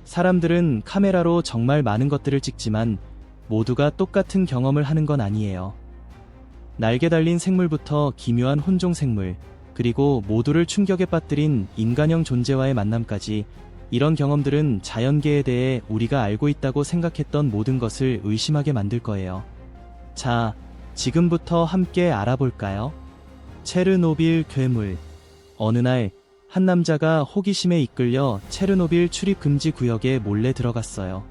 사람들은 카메라로 정말 많은 것들을 찍지만 모두가 똑같은 경험을 하는 건 아니에요. 날개 달린 생물부터 기묘한 혼종 생물, 그리고 모두를 충격에 빠뜨린 인간형 존재와의 만남까지, 이런 경험들은 자연계에 대해 우리가 알고 있다고 생각했던 모든 것을 의심하게 만들 거예요. 자, 지금부터 함께 알아볼까요? 체르노빌 괴물. 어느 날, 한 남자가 호기심에 이끌려 체르노빌 출입 금지 구역에 몰래 들어갔어요.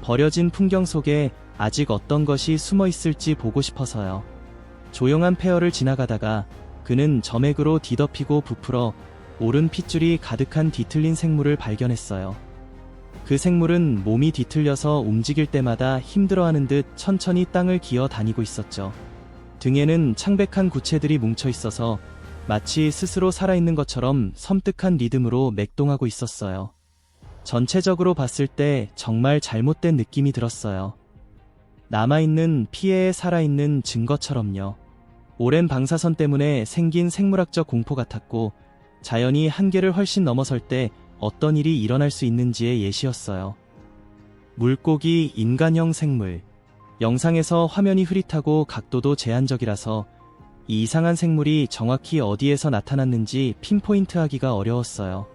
버려진 풍경 속에 아직 어떤 것이 숨어 있을지 보고 싶어서요. 조용한 폐허를 지나가다가 그는 점액으로 뒤덮이고 부풀어 오른 핏줄이 가득한 뒤틀린 생물을 발견했어요. 그 생물은 몸이 뒤틀려서 움직일 때마다 힘들어하는 듯 천천히 땅을 기어 다니고 있었죠. 등에는 창백한 구체들이 뭉쳐 있어서 마치 스스로 살아있는 것처럼 섬뜩한 리듬으로 맥동하고 있었어요. 전체적으로 봤을 때 정말 잘못된 느낌이 들었어요. 남아있는 피해에 살아있는 증거처럼요. 오랜 방사선 때문에 생긴 생물학적 공포 같았고, 자연이 한계를 훨씬 넘어설 때 어떤 일이 일어날 수 있는지의 예시였어요. 물고기 인간형 생물. 영상에서 화면이 흐릿하고 각도도 제한적이라서 이 이상한 생물이 정확히 어디에서 나타났는지 핀포인트하기가 어려웠어요.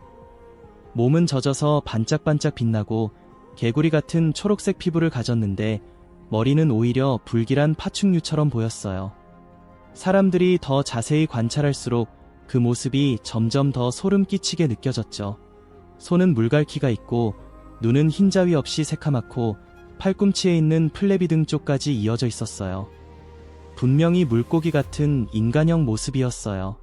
몸은 젖어서 반짝반짝 빛나고 개구리 같은 초록색 피부를 가졌는데 머리는 오히려 불길한 파충류처럼 보였어요. 사람들이 더 자세히 관찰할수록 그 모습이 점점 더 소름 끼치게 느껴졌죠. 손은 물갈퀴가 있고 눈은 흰자위 없이 새카맣고 팔꿈치에 있는 플래비 등 쪽까지 이어져 있었어요. 분명히 물고기 같은 인간형 모습이었어요.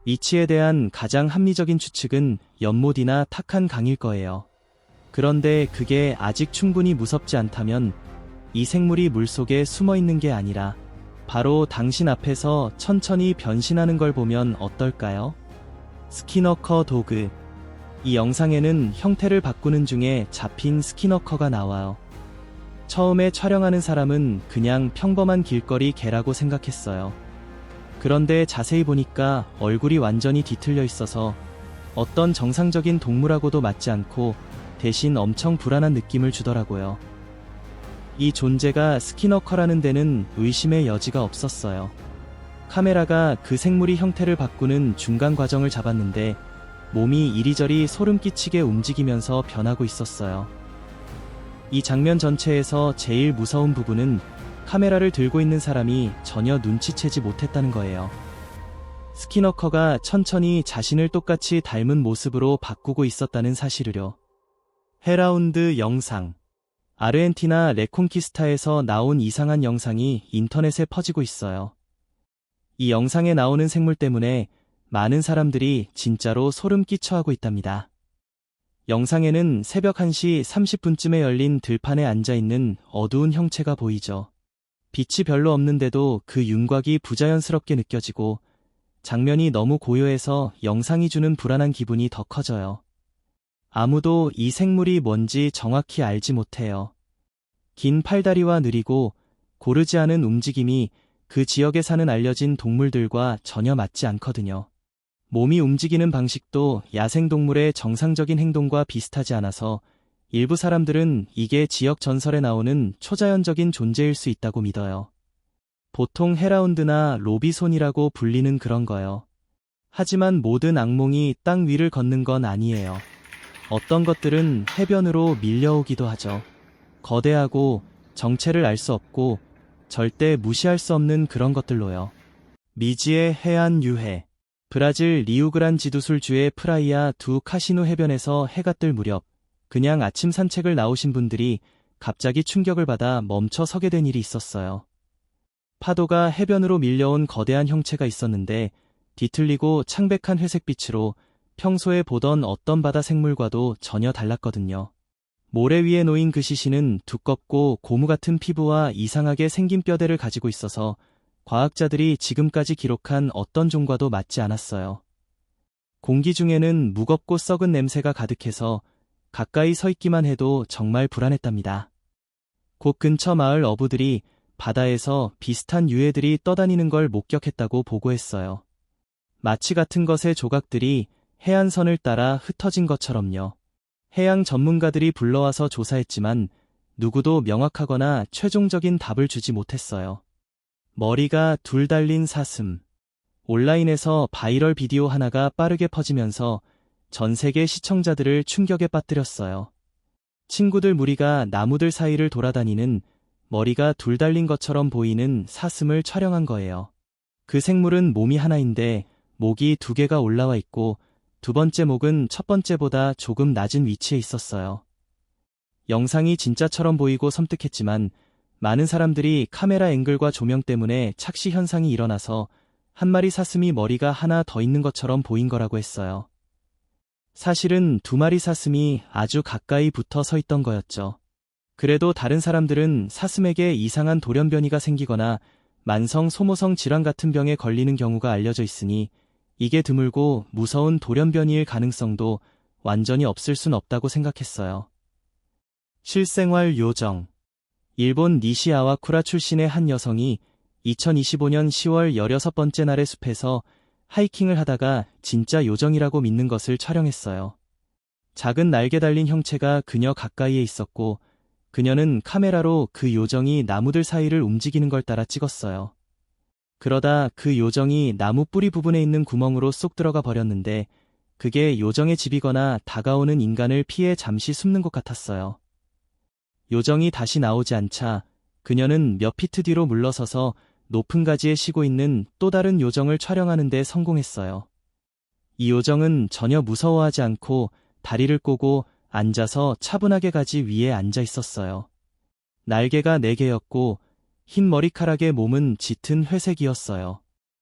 이치에 대한 가장 합리적인 추측은 연못이나 탁한 강일 거예요. 그런데 그게 아직 충분히 무섭지 않다면 이 생물이 물속에 숨어 있는 게 아니라 바로 당신 앞에서 천천히 변신하는 걸 보면 어떨까요? 스키너커 도그. 이 영상에는 형태를 바꾸는 중에 잡힌 스키너커가 나와요. 처음에 촬영하는 사람은 그냥 평범한 길거리 개라고 생각했어요. 그런데 자세히 보니까 얼굴이 완전히 뒤틀려 있어서 어떤 정상적인 동물하고도 맞지 않고 대신 엄청 불안한 느낌을 주더라고요. 이 존재가 스키너커라는 데는 의심의 여지가 없었어요. 카메라가 그 생물이 형태를 바꾸는 중간 과정을 잡았는데 몸이 이리저리 소름 끼치게 움직이면서 변하고 있었어요. 이 장면 전체에서 제일 무서운 부분은 카메라를 들고 있는 사람이 전혀 눈치채지 못했다는 거예요. 스키너커가 천천히 자신을 똑같이 닮은 모습으로 바꾸고 있었다는 사실을요. 헤라운드 영상. 아르헨티나 레콘키스타에서 나온 이상한 영상이 인터넷에 퍼지고 있어요. 이 영상에 나오는 생물 때문에 많은 사람들이 진짜로 소름 끼쳐하고 있답니다. 영상에는 새벽 1시 30분쯤에 열린 들판에 앉아있는 어두운 형체가 보이죠. 빛이 별로 없는데도 그 윤곽이 부자연스럽게 느껴지고 장면이 너무 고요해서 영상이 주는 불안한 기분이 더 커져요. 아무도 이 생물이 뭔지 정확히 알지 못해요. 긴 팔다리와 느리고 고르지 않은 움직임이 그 지역에 사는 알려진 동물들과 전혀 맞지 않거든요. 몸이 움직이는 방식도 야생동물의 정상적인 행동과 비슷하지 않아서 일부 사람들은 이게 지역 전설에 나오는 초자연적인 존재일 수 있다고 믿어요. 보통 헤라운드나 로비손이라고 불리는 그런 거요. 하지만 모든 악몽이 땅 위를 걷는 건 아니에요. 어떤 것들은 해변으로 밀려오기도 하죠. 거대하고 정체를 알 수 없고 절대 무시할 수 없는 그런 것들로요. 미지의 해안 유해. 브라질 리우그란지두술주의 프라이아 두 카시누 해변에서 해가 뜰 무렵 그냥 아침 산책을 나오신 분들이 갑자기 충격을 받아 멈춰 서게 된 일이 있었어요. 파도가 해변으로 밀려온 거대한 형체가 있었는데 뒤틀리고 창백한 회색빛으로 평소에 보던 어떤 바다 생물과도 전혀 달랐거든요. 모래 위에 놓인 그 시신은 두껍고 고무 같은 피부와 이상하게 생긴 뼈대를 가지고 있어서 과학자들이 지금까지 기록한 어떤 종과도 맞지 않았어요. 공기 중에는 무겁고 썩은 냄새가 가득해서 가까이 서 있기만 해도 정말 불안했답니다. 곳 근처 마을 어부들이 바다에서 비슷한 유해들이 떠다니는 걸 목격했다고 보고했어요. 마치 같은 것의 조각들이 해안선을 따라 흩어진 것처럼요. 해양 전문가들이 불러와서 조사했지만 누구도 명확하거나 최종적인 답을 주지 못했어요. 머리가 둘 달린 사슴. 온라인에서 바이럴 비디오 하나가 빠르게 퍼지면서 전 세계 시청자들을 충격에 빠뜨렸어요. 친구들 무리가 나무들 사이를 돌아다니는 머리가 둘 달린 것처럼 보이는 사슴을 촬영한 거예요. 그 생물은 몸이 하나인데 목이 두 개가 올라와 있고 두 번째 목은 첫 번째보다 조금 낮은 위치에 있었어요. 영상이 진짜처럼 보이고 섬뜩했지만 많은 사람들이 카메라 앵글과 조명 때문에 착시 현상이 일어나서 한 마리 사슴이 머리가 하나 더 있는 것처럼 보인 거라고 했어요. 사실은 두 마리 사슴이 아주 가까이 붙어 서 있던 거였죠. 그래도 다른 사람들은 사슴에게 이상한 돌연변이가 생기거나 만성 소모성 질환 같은 병에 걸리는 경우가 알려져 있으니 이게 드물고 무서운 돌연변이일 가능성도 완전히 없을 순 없다고 생각했어요. 실생활 요정. 일본 니시아와쿠라 출신의 한 여성이 2025년 10월 16번째 날의 숲에서 하이킹을 하다가 진짜 요정이라고 믿는 것을 촬영했어요. 작은 날개 달린 형체가 그녀 가까이에 있었고 그녀는 카메라로 그 요정이 나무들 사이를 움직이는 걸 따라 찍었어요. 그러다 그 요정이 나무 뿌리 부분에 있는 구멍으로 쏙 들어가 버렸는데 그게 요정의 집이거나 다가오는 인간을 피해 잠시 숨는 것 같았어요. 요정이 다시 나오지 않자 그녀는 몇 피트 뒤로 물러서서 높은 가지에 쉬고 있는 또 다른 요정을 촬영하는 데 성공했어요. 이 요정은 전혀 무서워하지 않고 다리를 꼬고 앉아서 차분하게 가지 위에 앉아 있었어요. 날개가 4개였고 흰 머리카락의 몸은 짙은 회색이었어요.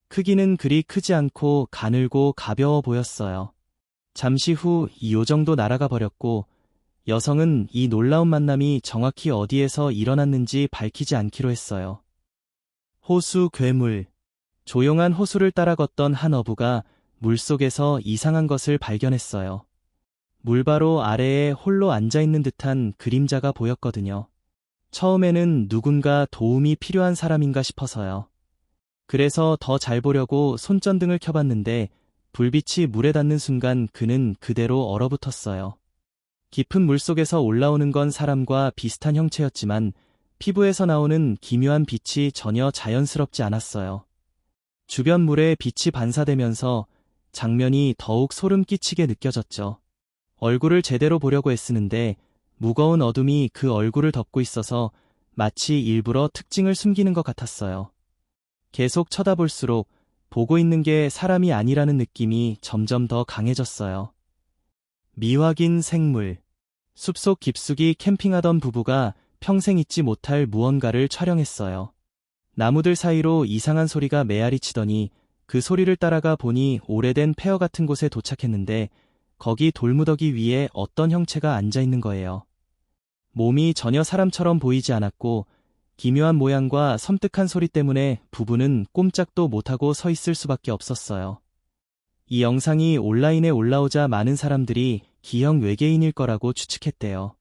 크기는 그리 크지 않고 가늘고 가벼워 보였어요. 잠시 후 이 요정도 날아가 버렸고 여성은 이 놀라운 만남이 정확히 어디에서 일어났는지 밝히지 않기로 했어요. 호수 괴물. 조용한 호수를 따라 걷던 한 어부가 물속에서 이상한 것을 발견했어요. 물바로 아래에 홀로 앉아있는 듯한 그림자가 보였거든요. 처음에는 누군가 도움이 필요한 사람인가 싶어서요. 그래서 더 잘 보려고 손전등을 켜봤는데 불빛이 물에 닿는 순간 그는 그대로 얼어붙었어요. 깊은 물속에서 올라오는 건 사람과 비슷한 형체였지만 피부에서 나오는 기묘한 빛이 전혀 자연스럽지 않았어요. 주변 물에 빛이 반사되면서 장면이 더욱 소름 끼치게 느껴졌죠. 얼굴을 제대로 보려고 애쓰는데 무거운 어둠이 그 얼굴을 덮고 있어서 마치 일부러 특징을 숨기는 것 같았어요. 계속 쳐다볼수록 보고 있는 게 사람이 아니라는 느낌이 점점 더 강해졌어요. 미확인 생물. 숲속 깊숙이 캠핑하던 부부가 평생 잊지 못할 무언가를 촬영했어요. 나무들 사이로 이상한 소리가 메아리 치더니 그 소리를 따라가 보니 오래된 폐허 같은 곳에 도착했는데 거기 돌무더기 위에 어떤 형체가 앉아 있는 거예요. 몸이 전혀 사람처럼 보이지 않았고 기묘한 모양과 섬뜩한 소리 때문에 부부는 꼼짝도 못하고 서 있을 수밖에 없었어요. 이 영상이 온라인에 올라오자 많은 사람들이 기형 외계인일 거라고 추측했대요.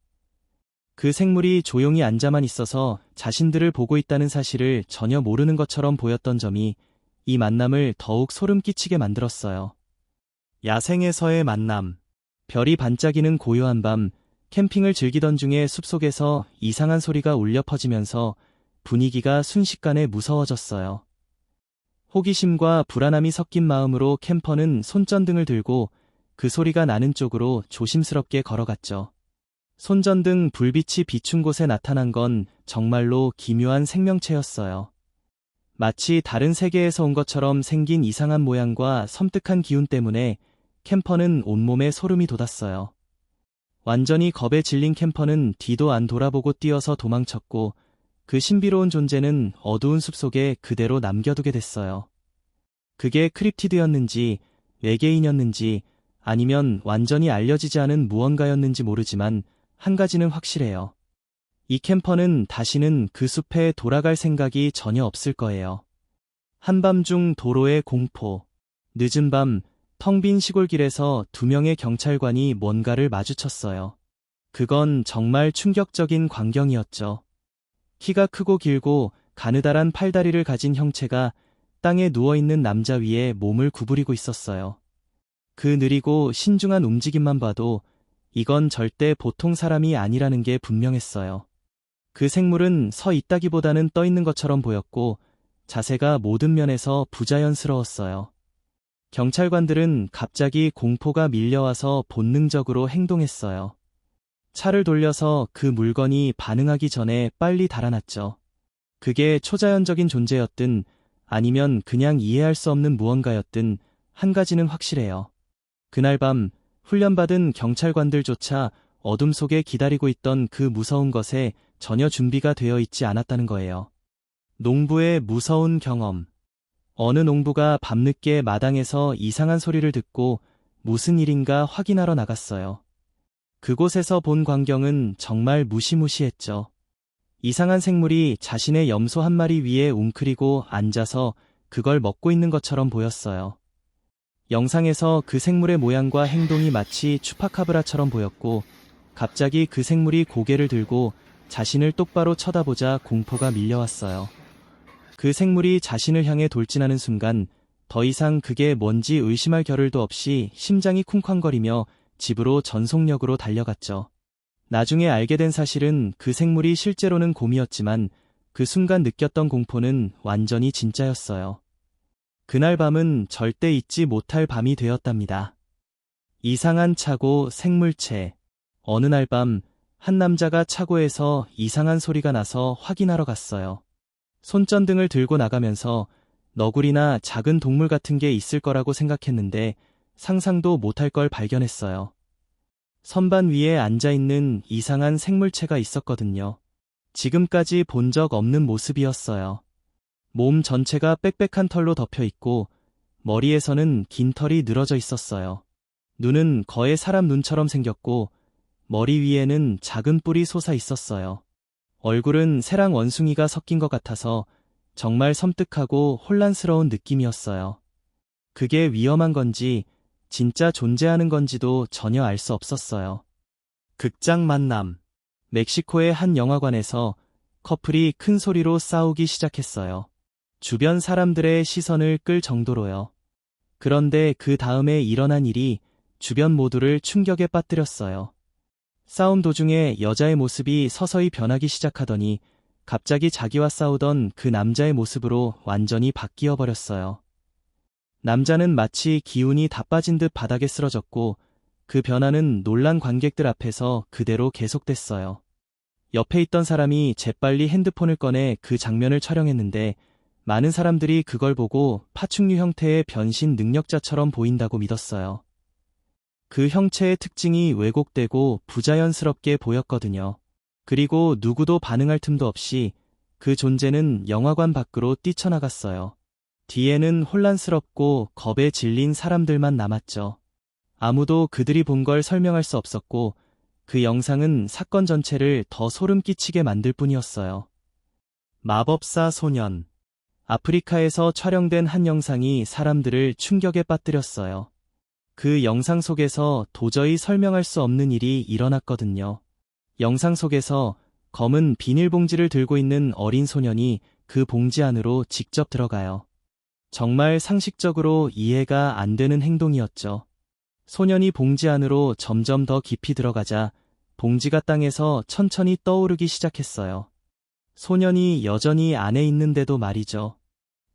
그 생물이 조용히 앉아만 있어서 자신들을 보고 있다는 사실을 전혀 모르는 것처럼 보였던 점이 이 만남을 더욱 소름 끼치게 만들었어요. 야생에서의 만남. 별이 반짝이는 고요한 밤, 캠핑을 즐기던 중에 숲속에서 이상한 소리가 울려 퍼지면서 분위기가 순식간에 무서워졌어요. 호기심과 불안함이 섞인 마음으로 캠퍼는 손전등을 들고 그 소리가 나는 쪽으로 조심스럽게 걸어갔죠. 손전등 불빛이 비춘 곳에 나타난 건 정말로 기묘한 생명체였어요. 마치 다른 세계에서 온 것처럼 생긴 이상한 모양과 섬뜩한 기운 때문에 캠퍼는 온몸에 소름이 돋았어요. 완전히 겁에 질린 캠퍼는 뒤도 안 돌아보고 뛰어서 도망쳤고 그 신비로운 존재는 어두운 숲속에 그대로 남겨두게 됐어요. 그게 크립티드였는지 외계인이었는지 아니면 완전히 알려지지 않은 무언가였는지 모르지만 한 가지는 확실해요. 이 캠퍼는 다시는 그 숲에 돌아갈 생각이 전혀 없을 거예요. 한밤중 도로의 공포. 늦은 밤 텅 빈 시골길에서 2명의 경찰관이 뭔가를 마주쳤어요. 그건 정말 충격적인 광경이었죠. 키가 크고 길고 가느다란 팔다리를 가진 형체가 땅에 누워있는 남자 위에 몸을 구부리고 있었어요. 그 느리고 신중한 움직임만 봐도 이건 절대 보통 사람이 아니라는 게 분명했어요. 그 생물은 서 있다기보다는 떠 있는 것처럼 보였고 자세가 모든 면에서 부자연스러웠어요. 경찰관들은 갑자기 공포가 밀려와서 본능적으로 행동했어요. 차를 돌려서 그 물건이 반응하기 전에 빨리 달아났죠. 그게 초자연적인 존재였든 아니면 그냥 이해할 수 없는 무언가였든 한 가지는 확실해요. 그날 밤 훈련받은 경찰관들조차 어둠 속에 기다리고 있던 그 무서운 것에 전혀 준비가 되어 있지 않았다는 거예요. 농부의 무서운 경험. 어느 농부가 밤늦게 마당에서 이상한 소리를 듣고 무슨 일인가 확인하러 나갔어요. 그곳에서 본 광경은 정말 무시무시했죠. 이상한 생물이 자신의 염소 한 마리 위에 웅크리고 앉아서 그걸 먹고 있는 것처럼 보였어요. 영상에서 그 생물의 모양과 행동이 마치 추파카브라처럼 보였고 갑자기 그 생물이 고개를 들고 자신을 똑바로 쳐다보자 공포가 밀려왔어요. 그 생물이 자신을 향해 돌진하는 순간 더 이상 그게 뭔지 의심할 겨를도 없이 심장이 쿵쾅거리며 집으로 전속력으로 달려갔죠. 나중에 알게 된 사실은 그 생물이 실제로는 곰이었지만 그 순간 느꼈던 공포는 완전히 진짜였어요. 그날 밤은 절대 잊지 못할 밤이 되었답니다. 이상한 차고 생물체. 어느 날 밤 한 남자가 차고에서 이상한 소리가 나서 확인하러 갔어요. 손전등을 들고 나가면서 너구리나 작은 동물 같은 게 있을 거라고 생각했는데 상상도 못할 걸 발견했어요. 선반 위에 앉아있는 이상한 생물체가 있었거든요. 지금까지 본 적 없는 모습이었어요. 몸 전체가 빽빽한 털로 덮여 있고 머리에서는 긴 털이 늘어져 있었어요. 눈은 거의 사람 눈처럼 생겼고 머리 위에는 작은 뿔이 솟아 있었어요. 얼굴은 새랑 원숭이가 섞인 것 같아서 정말 섬뜩하고 혼란스러운 느낌이었어요. 그게 위험한 건지 진짜 존재하는 건지도 전혀 알 수 없었어요. 극장 만남. 멕시코의 한 영화관에서 커플이 큰 소리로 싸우기 시작했어요. 주변 사람들의 시선을 끌 정도로요. 그런데 그 다음에 일어난 일이 주변 모두를 충격에 빠뜨렸어요. 싸움 도중에 여자의 모습이 서서히 변하기 시작하더니 갑자기 자기와 싸우던 그 남자의 모습으로 완전히 바뀌어 버렸어요. 남자는 마치 기운이 다 빠진 듯 바닥에 쓰러졌고 그 변화는 놀란 관객들 앞에서 그대로 계속됐어요. 옆에 있던 사람이 재빨리 핸드폰을 꺼내 그 장면을 촬영했는데 많은 사람들이 그걸 보고 파충류 형태의 변신 능력자처럼 보인다고 믿었어요. 그 형체의 특징이 왜곡되고 부자연스럽게 보였거든요. 그리고 누구도 반응할 틈도 없이 그 존재는 영화관 밖으로 뛰쳐나갔어요. 뒤에는 혼란스럽고 겁에 질린 사람들만 남았죠. 아무도 그들이 본 걸 설명할 수 없었고 그 영상은 사건 전체를 더 소름 끼치게 만들 뿐이었어요. 마법사 소년. 아프리카에서 촬영된 한 영상이 사람들을 충격에 빠뜨렸어요. 그 영상 속에서 도저히 설명할 수 없는 일이 일어났거든요. 영상 속에서 검은 비닐봉지를 들고 있는 어린 소년이 그 봉지 안으로 직접 들어가요. 정말 상식적으로 이해가 안 되는 행동이었죠. 소년이 봉지 안으로 점점 더 깊이 들어가자 봉지가 땅에서 천천히 떠오르기 시작했어요. 소년이 여전히 안에 있는데도 말이죠.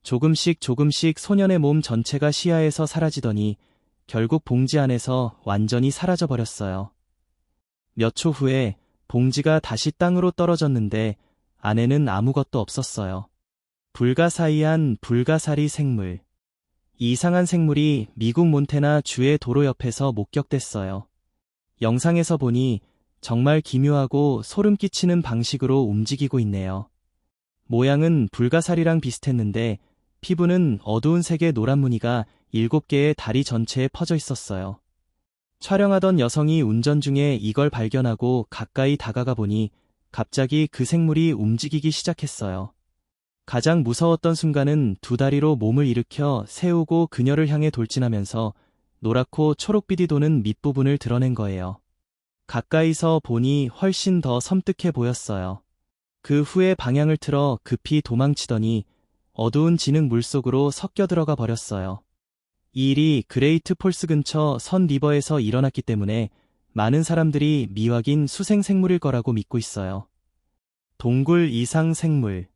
조금씩 소년의 몸 전체가 시야에서 사라지더니 결국 봉지 안에서 완전히 사라져버렸어요. 몇 초 후에 봉지가 다시 땅으로 떨어졌는데 안에는 아무것도 없었어요. 불가사의한 불가사리 생물. 이상한 생물이 미국 몬태나 주의 도로 옆에서 목격됐어요. 영상에서 보니 정말 기묘하고 소름 끼치는 방식으로 움직이고 있네요. 모양은 불가사리랑 비슷했는데 피부는 어두운 색의 노란 무늬가 7개의 다리 전체에 퍼져 있었어요. 촬영하던 여성이 운전 중에 이걸 발견하고 가까이 다가가 보니 갑자기 그 생물이 움직이기 시작했어요. 가장 무서웠던 순간은 두 다리로 몸을 일으켜 세우고 그녀를 향해 돌진하면서 노랗고 초록빛이 도는 밑부분을 드러낸 거예요. 가까이서 보니 훨씬 더 섬뜩해 보였어요. 그 후에 방향을 틀어 급히 도망치더니 어두운 진흙 물속으로 섞여 들어가 버렸어요. 이 일이 그레이트 폴스 근처 선 리버에서 일어났기 때문에 많은 사람들이 미확인 수생생물일 거라고 믿고 있어요. 동굴 이상 생물.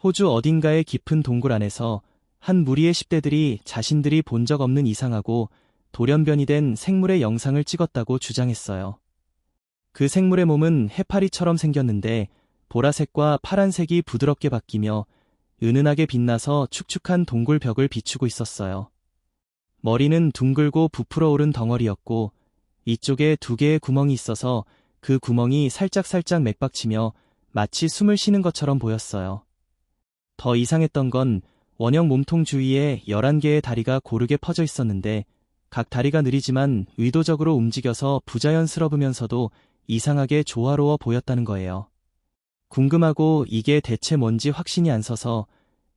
호주 어딘가의 깊은 동굴 안에서 한 무리의 10대들이 자신들이 본 적 없는 이상하고 돌연변이 된 생물의 영상을 찍었다고 주장했어요. 그 생물의 몸은 해파리처럼 생겼는데 보라색과 파란색이 부드럽게 바뀌며 은은하게 빛나서 축축한 동굴 벽을 비추고 있었어요. 머리는 둥글고 부풀어 오른 덩어리였고 이쪽에 2개의 구멍이 있어서 그 구멍이 살짝살짝 맥박치며 마치 숨을 쉬는 것처럼 보였어요. 더 이상했던 건 원형 몸통 주위에 11개의 다리가 고르게 퍼져 있었는데 각 다리가 느리지만 의도적으로 움직여서 부자연스러우면서도 이상하게 조화로워 보였다는 거예요. 궁금하고 이게 대체 뭔지 확신이 안 서서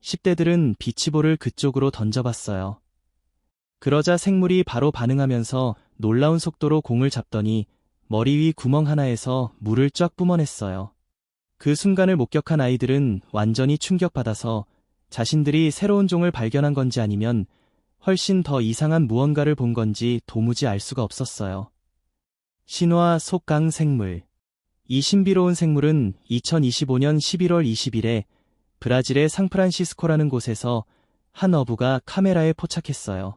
10대들은 비치볼을 그쪽으로 던져봤어요. 그러자 생물이 바로 반응하면서 놀라운 속도로 공을 잡더니 머리 위 구멍 하나에서 물을 쫙 뿜어냈어요. 그 순간을 목격한 아이들은 완전히 충격받아서 자신들이 새로운 종을 발견한 건지 아니면 훨씬 더 이상한 무언가를 본 건지 도무지 알 수가 없었어요. 신화 속강 생물. 이 신비로운 생물은 2025년 11월 20일에 브라질의 상프란시스코라는 곳에서 한 어부가 카메라에 포착했어요.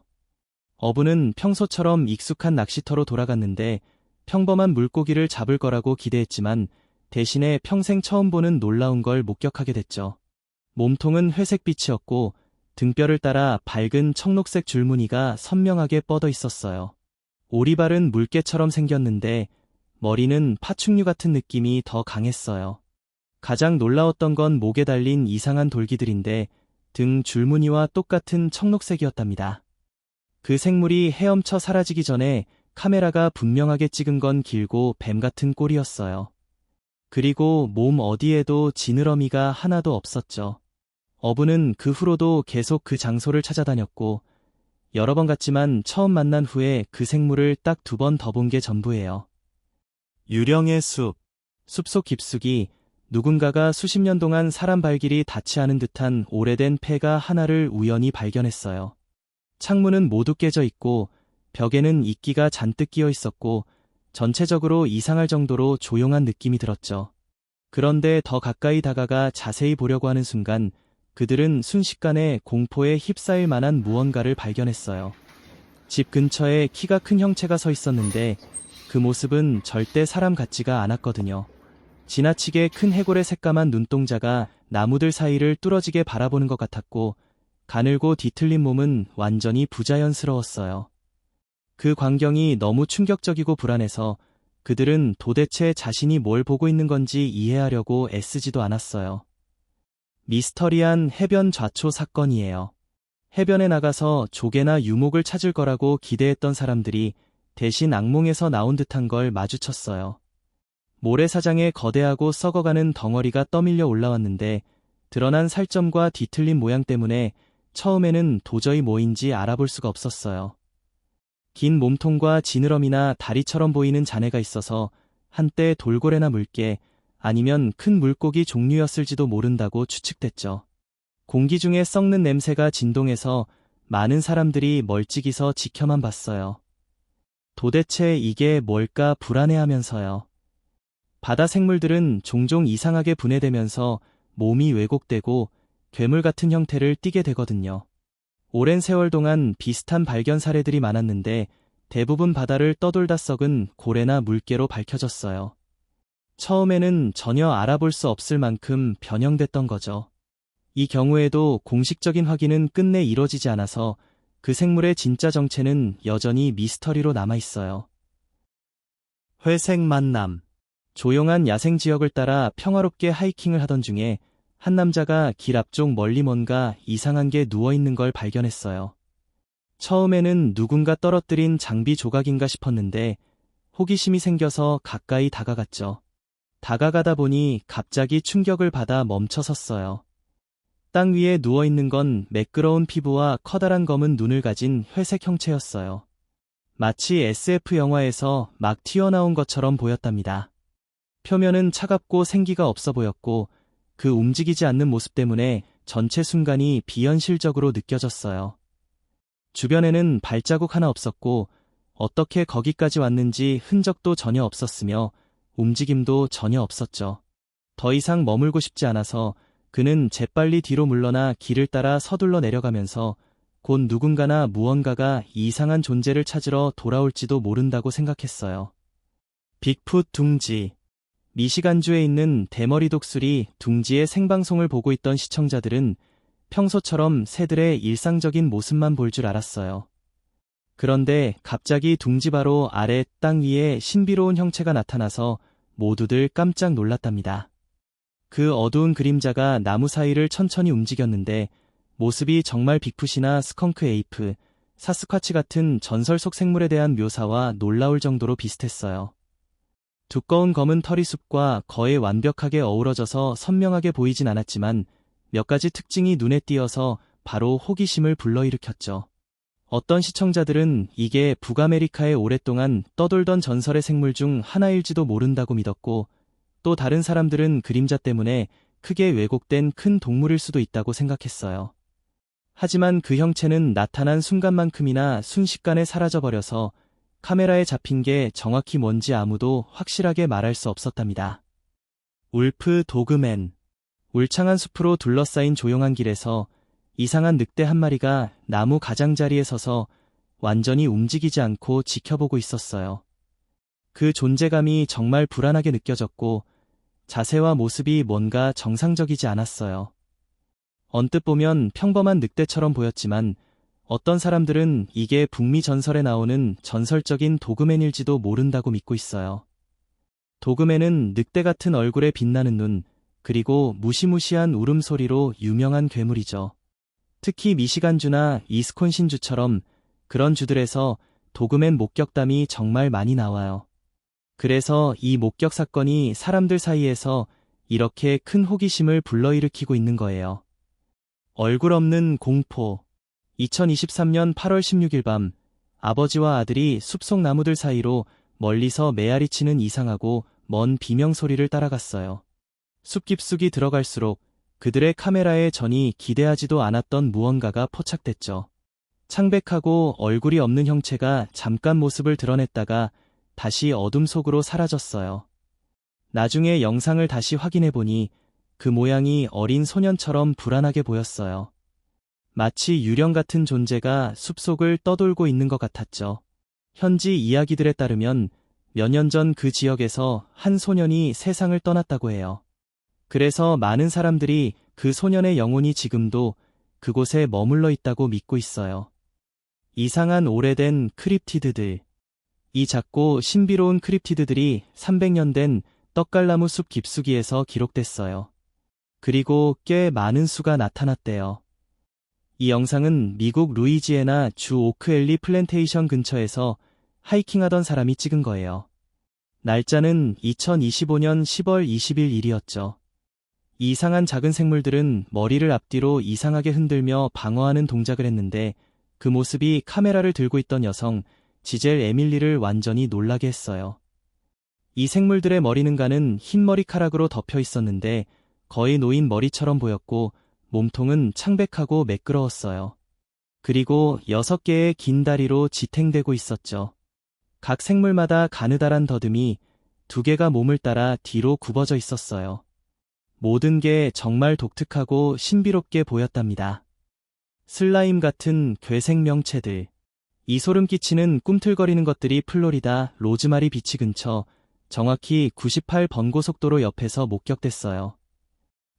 어부는 평소처럼 익숙한 낚시터로 돌아갔는데 평범한 물고기를 잡을 거라고 기대했지만 대신에 평생 처음 보는 놀라운 걸 목격하게 됐죠. 몸통은 회색빛이었고 등뼈를 따라 밝은 청록색 줄무늬가 선명하게 뻗어 있었어요. 오리발은 물개처럼 생겼는데 머리는 파충류 같은 느낌이 더 강했어요. 가장 놀라웠던 건 목에 달린 이상한 돌기들인데 등 줄무늬와 똑같은 청록색이었답니다. 그 생물이 헤엄쳐 사라지기 전에 카메라가 분명하게 찍은 건 길고 뱀 같은 꼴이었어요. 그리고 몸 어디에도 지느러미가 하나도 없었죠. 어부는 그 후로도 계속 그 장소를 찾아다녔고 여러 번 갔지만 처음 만난 후에 그 생물을 딱 2번 더 본 게 전부예요. 유령의 숲. 숲속 깊숙이 누군가가 수십 년 동안 사람 발길이 닿지 않은 듯한 오래된 폐가 하나를 우연히 발견했어요. 창문은 모두 깨져 있고 벽에는 이끼가 잔뜩 끼어 있었고 전체적으로 이상할 정도로 조용한 느낌이 들었죠. 그런데 더 가까이 다가가 자세히 보려고 하는 순간 그들은 순식간에 공포에 휩싸일 만한 무언가를 발견했어요. 집 근처에 키가 큰 형체가 서 있었는데 그 모습은 절대 사람 같지가 않았거든요. 지나치게 큰 해골의 새까만 눈동자가 나무들 사이를 뚫어지게 바라보는 것 같았고 가늘고 뒤틀린 몸은 완전히 부자연스러웠어요. 그 광경이 너무 충격적이고 불안해서 그들은 도대체 자신이 뭘 보고 있는 건지 이해하려고 애쓰지도 않았어요. 미스터리한 해변 좌초 사건이에요. 해변에 나가서 조개나 유목을 찾을 거라고 기대했던 사람들이 대신 악몽에서 나온 듯한 걸 마주쳤어요. 모래사장에 거대하고 썩어가는 덩어리가 떠밀려 올라왔는데 드러난 살점과 뒤틀린 모양 때문에 처음에는 도저히 뭐인지 알아볼 수가 없었어요. 긴 몸통과 지느러미나 다리처럼 보이는 잔해가 있어서 한때 돌고래나 물개 아니면 큰 물고기 종류였을지도 모른다고 추측됐죠. 공기 중에 썩는 냄새가 진동해서 많은 사람들이 멀찍이서 지켜만 봤어요. 도대체 이게 뭘까 불안해하면서요. 바다 생물들은 종종 이상하게 분해되면서 몸이 왜곡되고 괴물 같은 형태를 띠게 되거든요. 오랜 세월 동안 비슷한 발견 사례들이 많았는데 대부분 바다를 떠돌다 썩은 고래나 물개로 밝혀졌어요. 처음에는 전혀 알아볼 수 없을 만큼 변형됐던 거죠. 이 경우에도 공식적인 확인은 끝내 이뤄지지 않아서 그 생물의 진짜 정체는 여전히 미스터리로 남아있어요. 회색 만남. 조용한 야생 지역을 따라 평화롭게 하이킹을 하던 중에 한 남자가 길 앞쪽 멀리 뭔가 이상한 게 누워있는 걸 발견했어요. 처음에는 누군가 떨어뜨린 장비 조각인가 싶었는데 호기심이 생겨서 가까이 다가갔죠. 다가가다 보니 갑자기 충격을 받아 멈춰섰어요. 땅 위에 누워있는 건 매끄러운 피부와 커다란 검은 눈을 가진 회색 형체였어요. 마치 SF 영화에서 막 튀어나온 것처럼 보였답니다. 표면은 차갑고 생기가 없어 보였고 그 움직이지 않는 모습 때문에 전체 순간이 비현실적으로 느껴졌어요. 주변에는 발자국 하나 없었고 어떻게 거기까지 왔는지 흔적도 전혀 없었으며 움직임도 전혀 없었죠. 더 이상 머물고 싶지 않아서 그는 재빨리 뒤로 물러나 길을 따라 서둘러 내려가면서 곧 누군가나 무언가가 이상한 존재를 찾으러 돌아올지도 모른다고 생각했어요. 빅풋 둥지. 미시간주에 있는 대머리 독수리 둥지의 생방송을 보고 있던 시청자들은 평소처럼 새들의 일상적인 모습만 볼 줄 알았어요. 그런데 갑자기 둥지 바로 아래 땅 위에 신비로운 형체가 나타나서 모두들 깜짝 놀랐답니다. 그 어두운 그림자가 나무 사이를 천천히 움직였는데 모습이 정말 빅풋이나 스컹크 에이프, 사스쿼치 같은 전설 속 생물에 대한 묘사와 놀라울 정도로 비슷했어요. 두꺼운 검은 털이 숲과 거의 완벽하게 어우러져서 선명하게 보이진 않았지만 몇 가지 특징이 눈에 띄어서 바로 호기심을 불러일으켰죠. 어떤 시청자들은 이게 북아메리카에 오랫동안 떠돌던 전설의 생물 중 하나일지도 모른다고 믿었고, 또 다른 사람들은 그림자 때문에 크게 왜곡된 큰 동물일 수도 있다고 생각했어요. 하지만 그 형체는 나타난 순간만큼이나 순식간에 사라져버려서 카메라에 잡힌 게 정확히 뭔지 아무도 확실하게 말할 수 없었답니다. 울프 도그맨. 울창한 숲으로 둘러싸인 조용한 길에서 이상한 늑대 한 마리가 나무 가장자리에 서서 완전히 움직이지 않고 지켜보고 있었어요. 그 존재감이 정말 불안하게 느껴졌고 자세와 모습이 뭔가 정상적이지 않았어요. 언뜻 보면 평범한 늑대처럼 보였지만 어떤 사람들은 이게 북미 전설에 나오는 전설적인 도그맨일지도 모른다고 믿고 있어요. 도그맨은 늑대 같은 얼굴에 빛나는 눈, 그리고 무시무시한 울음소리로 유명한 괴물이죠. 특히 미시간주나 이스콘신주처럼 그런 주들에서 도그맨 목격담이 정말 많이 나와요. 그래서 이 목격 사건이 사람들 사이에서 이렇게 큰 호기심을 불러일으키고 있는 거예요. 얼굴 없는 공포. 2023년 8월 16일 밤, 아버지와 아들이 숲속 나무들 사이로 멀리서 메아리치는 이상하고 먼 비명소리를 따라갔어요. 숲 깊숙이 들어갈수록 그들의 카메라에 전히 기대하지도 않았던 무언가가 포착됐죠. 창백하고 얼굴이 없는 형체가 잠깐 모습을 드러냈다가 다시 어둠 속으로 사라졌어요. 나중에 영상을 다시 확인해보니 그 모양이 어린 소년처럼 불안하게 보였어요. 마치 유령 같은 존재가 숲속을 떠돌고 있는 것 같았죠. 현지 이야기들에 따르면 몇 년 전 그 지역에서 한 소년이 세상을 떠났다고 해요. 그래서 많은 사람들이 그 소년의 영혼이 지금도 그곳에 머물러 있다고 믿고 있어요. 이상한 오래된 크립티드들. 이 작고 신비로운 크립티드들이 300년 된 떡갈나무 숲 깊숙이에서 기록됐어요. 그리고 꽤 많은 수가 나타났대요. 이 영상은 미국 루이지애나 주 오크엘리 플랜테이션 근처에서 하이킹하던 사람이 찍은 거예요. 날짜는 2025년 10월 20일 일이었죠. 이 이상한 작은 생물들은 머리를 앞뒤로 이상하게 흔들며 방어하는 동작을 했는데 그 모습이 카메라를 들고 있던 여성 지젤 에밀리를 완전히 놀라게 했어요. 이 생물들의 머리는 가는 흰 머리카락으로 덮여 있었는데 거의 노인 머리처럼 보였고 몸통은 창백하고 매끄러웠어요. 그리고 6개의 긴 다리로 지탱되고 있었죠. 각 생물마다 가느다란 더듬이 2개가 몸을 따라 뒤로 굽어져 있었어요. 모든 게 정말 독특하고 신비롭게 보였답니다. 슬라임 같은 괴생명체들. 이 소름 끼치는 꿈틀거리는 것들이 플로리다 로즈마리 비치 근처 정확히 98번고속도로 옆에서 목격됐어요.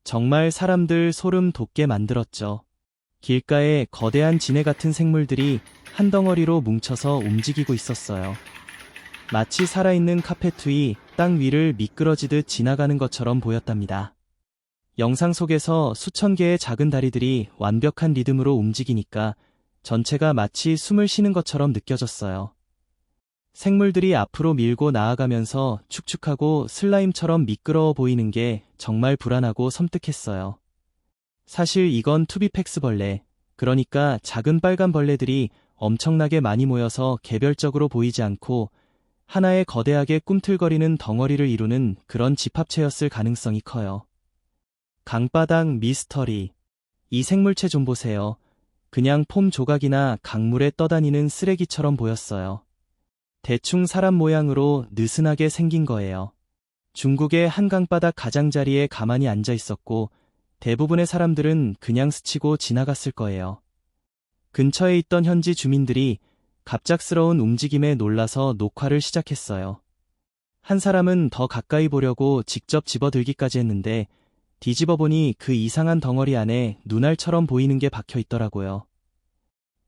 정말 사람들 소름 돋게 만들었죠. 길가에 거대한 지네 같은 생물들이 한 덩어리로 뭉쳐서 움직이고 있었어요. 마치 살아있는 카페트 위 땅 위를 미끄러지듯 지나가는 것처럼 보였답니다. 영상 속에서 수천 개의 작은 다리들이 완벽한 리듬으로 움직이니까 전체가 마치 숨을 쉬는 것처럼 느껴졌어요. 생물들이 앞으로 밀고 나아가면서 축축하고 슬라임처럼 미끄러워 보이는 게 정말 불안하고 섬뜩했어요. 사실 이건 투비팩스 벌레, 그러니까 작은 빨간 벌레들이 엄청나게 많이 모여서 개별적으로 보이지 않고 하나의 거대하게 꿈틀거리는 덩어리를 이루는 그런 집합체였을 가능성이 커요. 강바닥 미스터리. 이 생물체 좀 보세요. 그냥 폼 조각이나 강물에 떠다니는 쓰레기처럼 보였어요. 대충 사람 모양으로 느슨하게 생긴 거예요. 중국의 한강바닥 가장자리에 가만히 앉아 있었고 대부분의 사람들은 그냥 스치고 지나갔을 거예요. 근처에 있던 현지 주민들이 갑작스러운 움직임에 놀라서 녹화를 시작했어요. 한 사람은 더 가까이 보려고 직접 집어들기까지 했는데 뒤집어 보니 그 이상한 덩어리 안에 눈알처럼 보이는 게 박혀 있더라고요.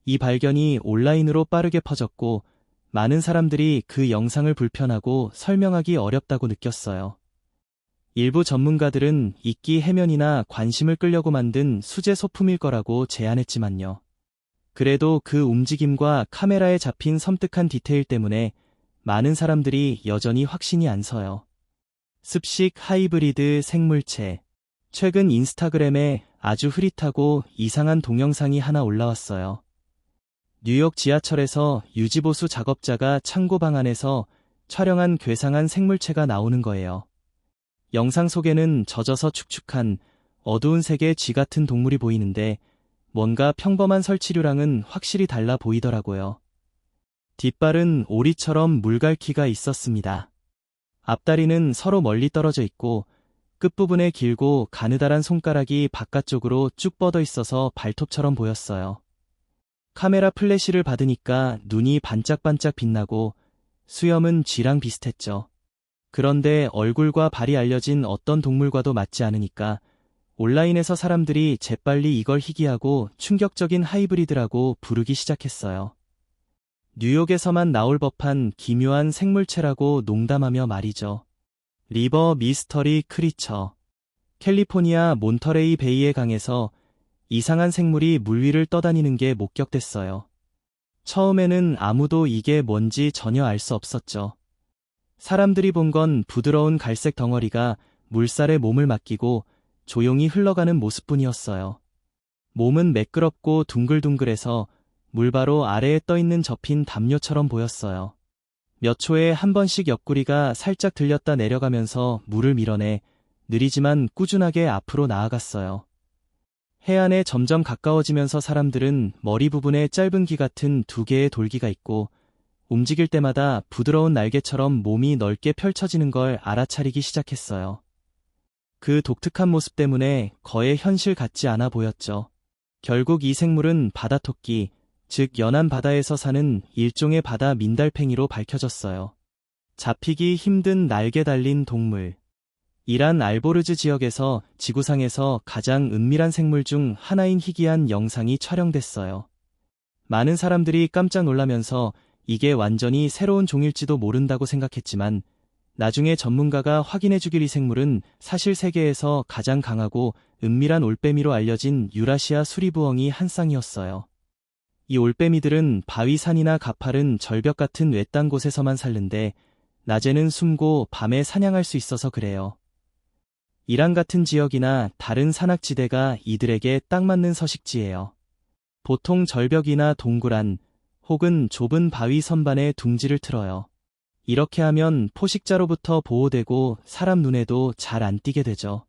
이 발견이 온라인으로 빠르게 퍼졌고 많은 사람들이 그 영상을 불편하고 설명하기 어렵다고 느꼈어요. 일부 전문가들은 이끼 해면이나 관심을 끌려고 만든 수제 소품일 거라고 제안했지만요. 그래도 그 움직임과 카메라에 잡힌 섬뜩한 디테일 때문에 많은 사람들이 여전히 확신이 안 서요. 습식 하이브리드 생물체. 최근 인스타그램에 아주 흐릿하고 이상한 동영상이 하나 올라왔어요. 뉴욕 지하철에서 유지보수 작업자가 창고방 안에서 촬영한 괴상한 생물체가 나오는 거예요. 영상 속에는 젖어서 축축한 어두운 색의 쥐 같은 동물이 보이는데 뭔가 평범한 설치류랑은 확실히 달라 보이더라고요. 뒷발은 오리처럼 물갈퀴가 있었습니다. 앞다리는 서로 멀리 떨어져 있고 끝부분에 길고 가느다란 손가락이 바깥쪽으로 쭉 뻗어 있어서 발톱처럼 보였어요. 카메라 플래시를 받으니까 눈이 반짝반짝 빛나고 수염은 쥐랑 비슷했죠. 그런데 얼굴과 발이 알려진 어떤 동물과도 맞지 않으니까 온라인에서 사람들이 재빨리 이걸 희귀하고 충격적인 하이브리드라고 부르기 시작했어요. 뉴욕에서만 나올 법한 기묘한 생물체라고 농담하며 말이죠. 리버 미스터리 크리처. 캘리포니아 몬터레이 베이의 강에서 이상한 생물이 물 위를 떠다니는 게 목격됐어요. 처음에는 아무도 이게 뭔지 전혀 알 수 없었죠. 사람들이 본 건 부드러운 갈색 덩어리가 물살에 몸을 맡기고 조용히 흘러가는 모습뿐이었어요. 몸은 매끄럽고 둥글둥글해서 물바로 아래에 떠있는 접힌 담요처럼 보였어요. 몇 초에 한 번씩 옆구리가 살짝 들렸다 내려가면서 물을 밀어내 느리지만 꾸준하게 앞으로 나아갔어요. 해안에 점점 가까워지면서 사람들은 머리 부분에 짧은 귀 같은 두 개의 돌기가 있고 움직일 때마다 부드러운 날개처럼 몸이 넓게 펼쳐지는 걸 알아차리기 시작했어요. 그 독특한 모습 때문에 거의 현실 같지 않아 보였죠. 결국 이 생물은 바다토끼, 즉 연안 바다에서 사는 일종의 바다 민달팽이로 밝혀졌어요. 잡히기 힘든 날개 달린 동물. 이란 알보르즈 지역에서 지구상에서 가장 은밀한 생물 중 하나인 희귀한 영상이 촬영됐어요. 많은 사람들이 깜짝 놀라면서 이게 완전히 새로운 종일지도 모른다고 생각했지만 나중에 전문가가 확인해주길 이 생물은 사실 세계에서 가장 강하고 은밀한 올빼미로 알려진 유라시아 수리부엉이 한 쌍이었어요. 이 올빼미들은 바위산이나 가파른 절벽 같은 외딴 곳에서만 살는데 낮에는 숨고 밤에 사냥할 수 있어서 그래요. 이란 같은 지역이나 다른 산악지대가 이들에게 딱 맞는 서식지예요. 보통 절벽이나 동굴 안 혹은 좁은 바위 선반에 둥지를 틀어요. 이렇게 하면 포식자로부터 보호되고 사람 눈에도 잘 안 띄게 되죠.